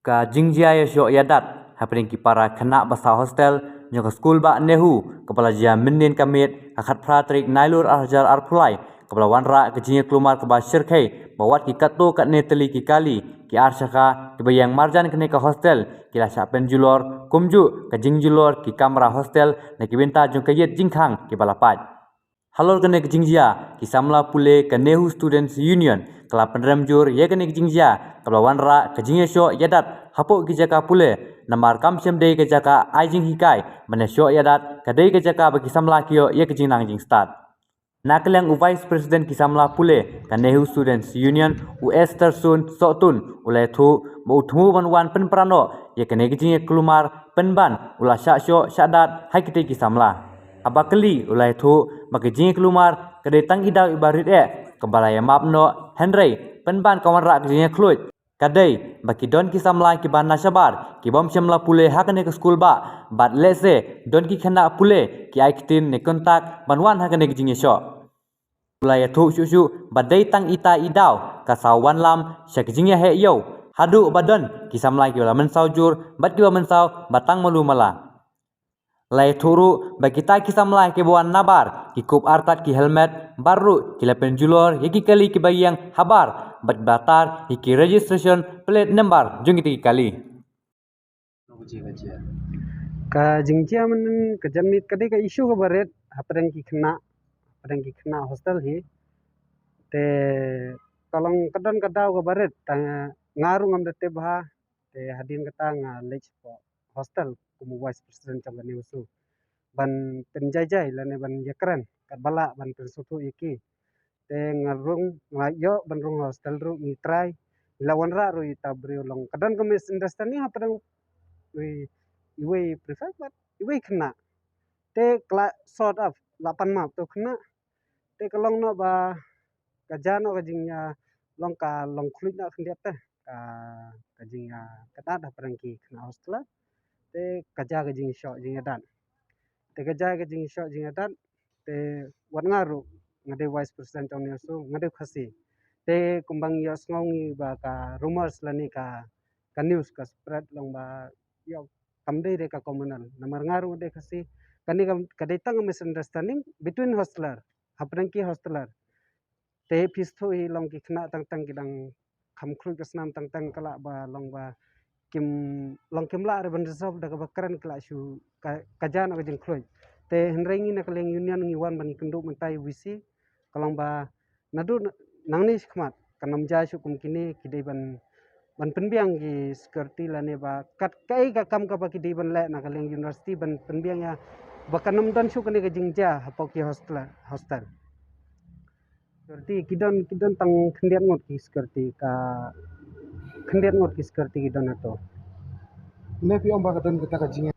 Ka jingjia ya syok yadat hapring ki para kena basa hostel nyok school ba nehu kepala jia minin kamit akat pratrik nailur arjar arpulai kepala wanra ke jingia kelumar ke basir kai bawat ki kato kat neteli ki kali ki arsyaka ki bayang marjan kene ke hostel ki la syapen julor kumju ke jingjulor ki kamera hostel na ki binta jong kayet jingkhang ki balapat. Halor kene jingjia ki samla pule ke nehu students union kala penremjur ye kene jingjia kepala wanra ke jingia syok yadat hapuk ki jaka pule namar kam semde ke jaka aijing hikai mane syok yadat kadai ke jaka bagi samla kio ye ke jingnang jing start. Nakeleng u Vice President Kisamla Pule Kanehu Students Union u Esther Sun Sotun ulai thu mu thumu banwan pen prano ye kene gijing kelumar penban ula syasyo syadat hai kite Kisamla abakeli ulai thu magijing kelumar kede tang idau ibarit kebalaya mapno Henry penban kawan rak gijing kluit kadai baki don Kisamla ki ban nasabar ki bom semla pule hakane ke school ba but let's say don ki khana pule ki aikitin ne kontak banwan hakane gijing syo Ulaya thu syu badai tang ita idau kasawan lam syakjingya he yo hadu badan kisam lai kiola mensau jur bat kiwa mensau batang malu mala lai thuru bakita kisam lai ke buan nabar kikup artat ki helmet baru kila penjulor yaki kali ki bayang habar bat batar ki registration plate number jungiti kali ka jingjia men ka jamit kadai ka isu ka baret hapreng ki kena hostel hi te kalong kadon kadau ka baret tang ngaru ngam de tebha te hadin kata nga lech hostel kumu vice president cham ni usu ban penjajai lane ban yakran kat bala ban persutu iki te ngarung ngayo ban rung hostel ru mitrai lawan ra ru itabri long kadon ka misunderstanding hapreng we prefer but we kena te sort of 8 map to kena te kalong no ba kajan no kajingnya long ka long khulit na khendiat te kajingnya kata dah perangki kena hostel te kaja kajing syok jing adan te kaja kajing syok jing adan te wan ngaru ngade vice president tong su ngade khasi te kumbang yo sngongi ba ka rumors lani ka news ka spread long ba yo kamde de ka communal namar ngaru de khasi kani kadai tang misunderstanding between hosteler haprangki hosteler te pisto hi long ki khna tang tang kidang kham khru ka snam tang tang kala ba long ba kim long kim la re ban resolve da ka kran kala shu ka jan ka jing khru te henrengi na kaleng union ngi wan ban kundu mentai wisi kalong ba nadu nangni khmat kanam ja shu kum kini kidai ban penbiang ki security la ne ba kat kai ka kam ka ba kidai ban le na kaleng university ban penbiang ya bakanam dan shu kani ka jingja hapoki hostel Seperti kidon tang khendiat ngot ki seperti ka khendiat ngot ki seperti kidon ato. Lepi om bakatan kita kajingnya.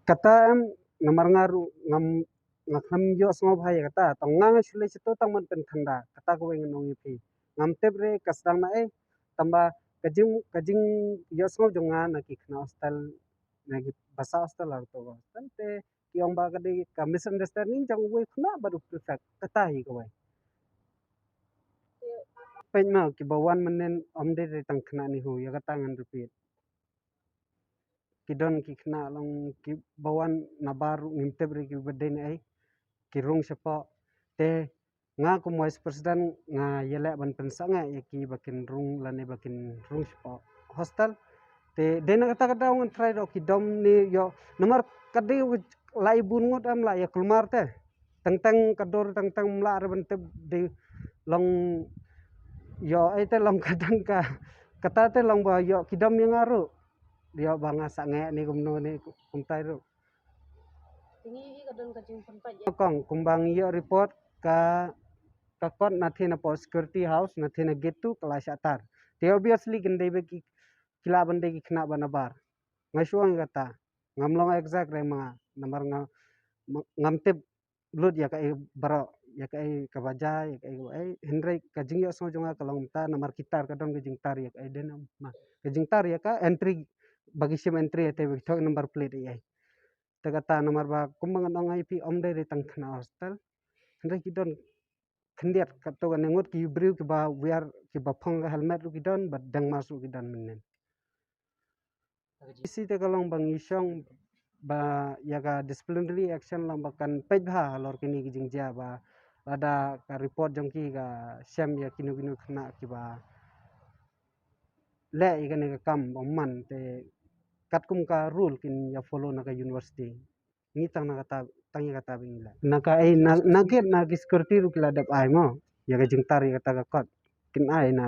Kata em namar ngaru ngam yo sngo bhai kata tong ngang shule chito tang man pen khanda kata ko weng nong ipi ngam tebre kasdang na tamba kajing yo sngo jonga na ki khna hostel na ki basa hostel ar to hostel te ki om ba kadi ka misunderstanding jang we khna baru perfect kata hi ko Penyma ki bawan menen omde de tang khna ni hu ya kata ngan repeat kidon ki khna long ki bawan na baru ngimte bre ki beden ai ki rung sepo te nga ku vice president nga yele ban pensanga ya ki bakin rung lane bakin rung sepo hostel te dena kata kata ngan try do ki dom ni yo nomor kadi lai bun ngot am la ya kulmar te tang tang kador tang tang mla re ban te de long yo ai te long kadang ka kata te long ba yo kidam yang aru dia banga sange ni kumno ni kumtai ru Ini kadang kacing penpat kong kumbang yo report ka kakot nathina po security house nathina gate tu kelas atar te obviously gende be ki kila bande ki khna banabar ngasuang kata ngamlong exact re ma namar ngamte lut ya kai baro ya kai kabaja ya kai henry kajing yo so jonga kalong ta namar kitar kadon kajing tar ya kai den ma kajing tar ya ka entry bagi sim entry te thok number plate ya te kata namar ba kumbang nong ai pi omde re tang khna hostel henry kidon khendiat kato kan ngot ki briu ki ba wear ki ba phong helmet ru kidon ba dang masuk kidon menen isi te kalong bang isong ba yaga disciplinary action lang bakan pejha lor kini kijingja ba ada ka report jongki ga sem ya kinu kinu khna ki ba le igane ka kam man te kat kum ka rule kin ya follow na ka university ni tang na kata tang ya kata bingla na ka ai na get na ki security ru kila dap ai mo ya ka jingtar ya kata ka kot kin ai na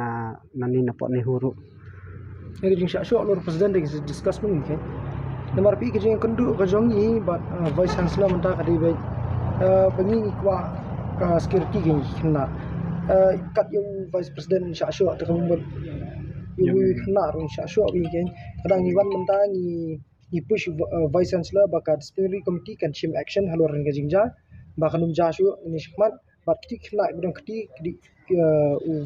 ni na pot ni huru Jadi jing syok lor presiden de discuss mun ke. Nomor pi ke jing kendu ke jongi but vice chancellor mentah kadi baik bengi kwa ka security ke kena. Kat yung vice president syok te kembut. Yung kena rung syok bi ke. Kadang iwan mentah ni push vice chancellor baka disciplinary committee kan shim action haluran ke jingja. Baka num jashu ni shikmat but kiti kena bidang kiti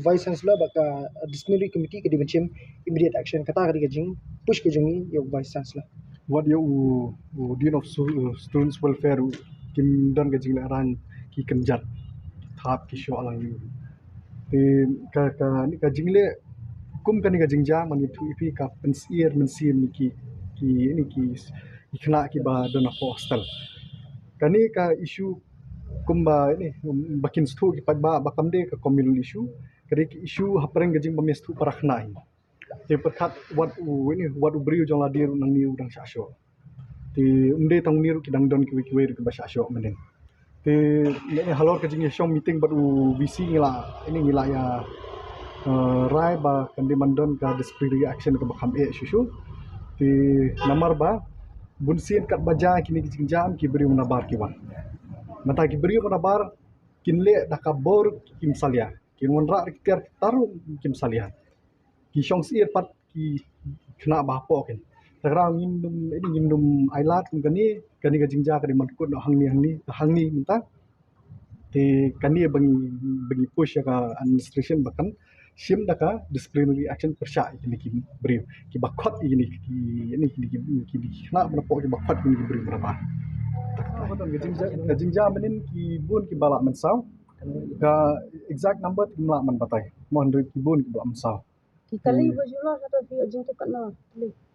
vice chancellor baka disciplinary committee ke dibencim immediate action kata kadi kajing push ke jongi yung vice chancellor. What you Dean of Students Welfare kim dan ke jingla ran ki kenjat thap ki sho alang yu te ka ni ka jingle kum ka ni ka jingja mani tu ipi ka pensier mensim ki ni ki ikna ki ba dona hostel kani ka issue kumba ini bakin stu ki ba bakamde ka communal issue kari ki issue hapreng ke jing bamestu parakhnai te perkat what beriu jong ladir nang niu dang syasyo ti umde tang niru ki dang don ki wikiwe ki ba syasyo menen te ne halor ke jing shom meeting baru vc ngila ya rai ba kandi mandon ka disciplinary action ka bakam shushu ti namar ba bunsin kat baja kini ki jam ki beri menabar ki wan mata ki beri menabar kinle dakabor kim salia kin wonra ki ter taru kim salia ki shong si pat ki kena bapo ken tagra ngindum ailat kani ka jingja ka di mankut hangni minta te kani bangi push ya ka administration bahkan sim daka disciplinary action persya ini ki beri ki bakot ini ki kena menapo ki bakot ini ki beri berapa ka jingja menin ki bun ki balak mensau ka exact number timla man batai mohon ki bun ki balak mensau Kali bajula kata vi jing tu kana.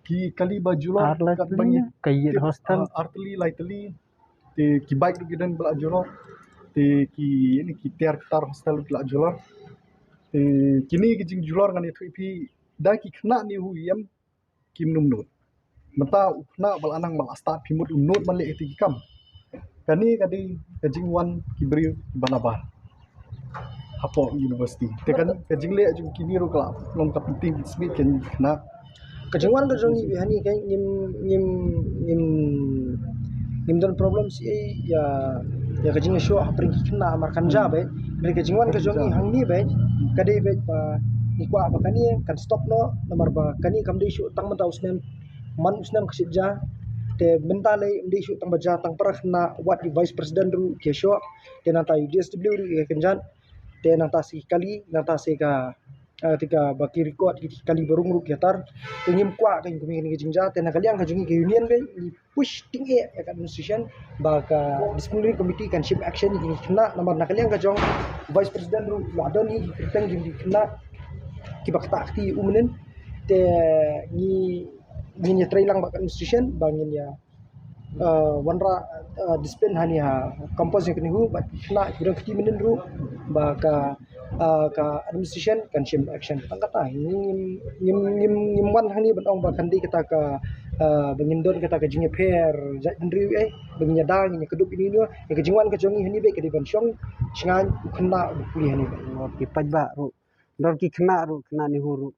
ki kali bajula kat bangi kayit hostel artli lightly te ki bike tu gidan bala jolo te ki tiar tar hostel bala jolo te kini ki jing julor ngani tu ipi da ki khna ni hu yam kim num not mata khna bal anang bal start pimut not male eti kam kani kadi ka jing wan ki beri banabar hapo university te kan ka jing le jung kini ro kala long ka penting smith kan khna Kejauhan ke jongi bihani kan nim don problem si ya kejing show hapring kena markan ja be dari kejingwan ke jongi hang ni be kadai be pa ni kwa ba kani kan stop no nomor ba kani kam di show tang mata usnem man usnem kesit ja te mentale di show tang baja tang parah na what the vice president ru ke show te nanta UDSW ru ke kenjan te nanta si kali nanta se ka tika baki record kali barung ru kiatar ingim kwa kan kumi ni jingja tena kali ang kajungi ke union be push tinggi ya kan institution baka disciplinary committee kan ship action ni kena nomor nak kali ang kajong vice president ru ladon ni kitang gindi kena kibak takti umenen te ni trailang baka institution bangin ya wanra dispen hani ha kampus yang kenihu bat kena kira kiti menen ru baka ka administration kan shim action tangkata ngim wan hani banong ba kandi kita ka bengindon kita ka jinge pair ndri bengnya dang ni kedup ini no ke jingwan ka jongi hani be ke diban syong singan kena bukuli hani ki pajba ru dor ki kena ni huru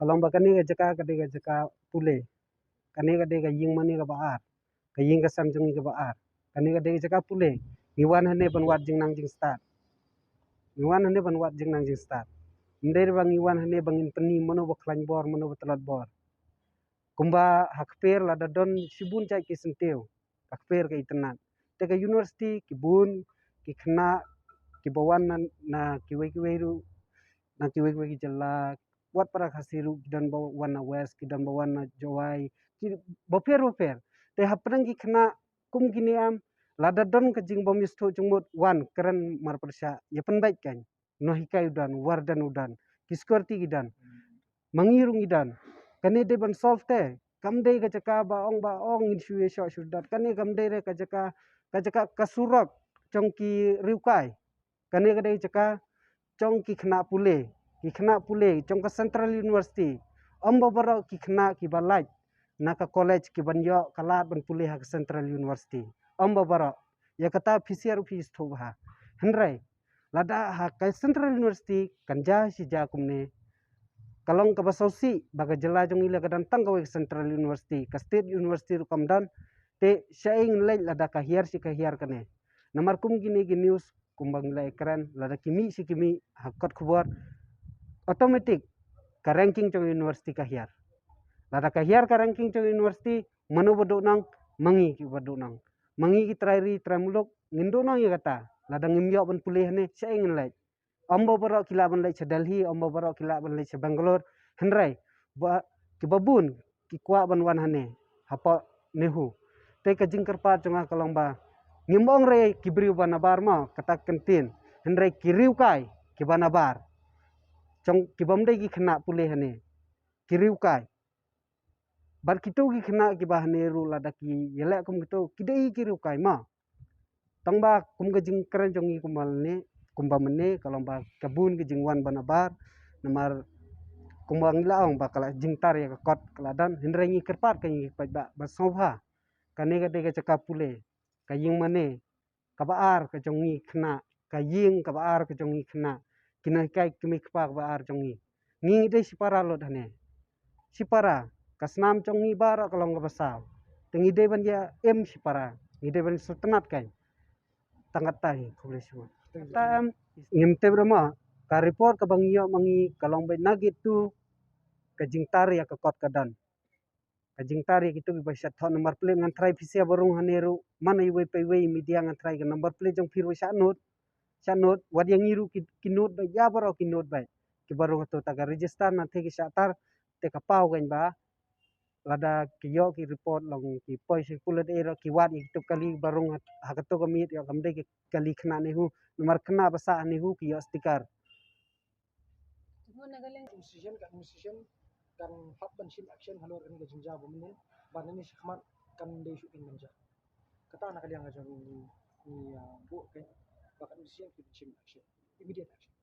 kalong ba kani ga jaka pule kani ga de ga ying mani ga baat ka ying ka sam jongi ga baat kani ga de jaka pule iwan hane ban wat jing nang jing start iwan hane ban wat jing nang jing start mder bang iwan hane bangin peni mono baklan bor mono batalat bor kumba hakper la dadon sibun cai ki senteu hakper ka itenat te ka university ki bun ki khna ki bawan na ki we ru na ki we ki jala wat para khasiru dan bawan na west ki dan bawan na jowai ki boper te haprang ki khna kum gini am lada don ka jing bom isto jungmut wan keren mar persya ya penbaik kan no hikai udan wardan udan ki security gidan mangirung idan kani de ban solve te kamdei ka caka baong insyu syok syudat kani kamdei re ka caka kasurok congki riukai kani kadai caka congki khna pule congka Central University omba baro ki khna ki balaj naka college ki banyo kalat ban pule ha Central University omba baro ya kata PCR office thoba henrai lada ha ka Central University kanja si ja kumne kalong ka basausi baga jela jong ila kadan tanggawe Central University ka State University kamdan te shaing lej lada ka hiar si ka hiar kane namar kum gini gi news kumbang la ekran lada kimi si kimi hakot khubor automatic ka ranking jong university ka hiar lada ka hiar ka ranking jong university manu bodo nang mangi ki bodo nang mangi ki tramulok ngindo nang ya kata lada ngimyo ban pulih ne shaing lej ombo baro kila ban lej Delhi ombo baro kila ban lej Bangalore henrai ba ki babun ki kwa ban wan hane hapo nehu te ka jingkar pa jonga kalong ba ngimbong re ki briu banabar ma kata kentin henrai ki riu kai ki banabar chong ki bamde ki khna pule hane ki riu kai bar kitu ki khna ki ba hane ru lada ki yele kum kitu ki dei ki riu kai ma tangba kum ga jingkar jongi kumal ne kumba mene kalong ba kabun ki jingwan banabar namar kumbang laong ba kala jingtar ya kot kaladan hindrengi kerpat kanyi ba basova kane ga de caka pule kaying mane kabaar ka jongi khna kaying kabaar ka jongi khna kina kai kimi kpa kabaar jongi ngi de sipara lo dhane sipara kasnam jongi bara kalong ga basaw tengi de ban ya sipara ngi de ban sutanat kai tangat tai khule semua ta ngimte brama ka report ka bangiyo mangi kalong bay nagitu kajingtar ya kot kadan kajingtar ya gitu bi sat thon number plate ngan try fisia barung haneru mana iwe pe we media ngan try number plate jong firu sanot wad yang ngiru ki note ba ya baro ki note ba ki barung to taga register na te ki satar te ka pau gan ba lada ki yo ki report long ki poi si kulat ero ki wad itu kali barung hakato kamit ya kamde ki kali khna ne hu number khna basa ne hu ki yo stiker musician kan hap ban sim action halor kan gajing jabo menen banani shikmat kan de shooting manja kata nak dia ngajong ni bu kan bakat musician ki sim action immediate action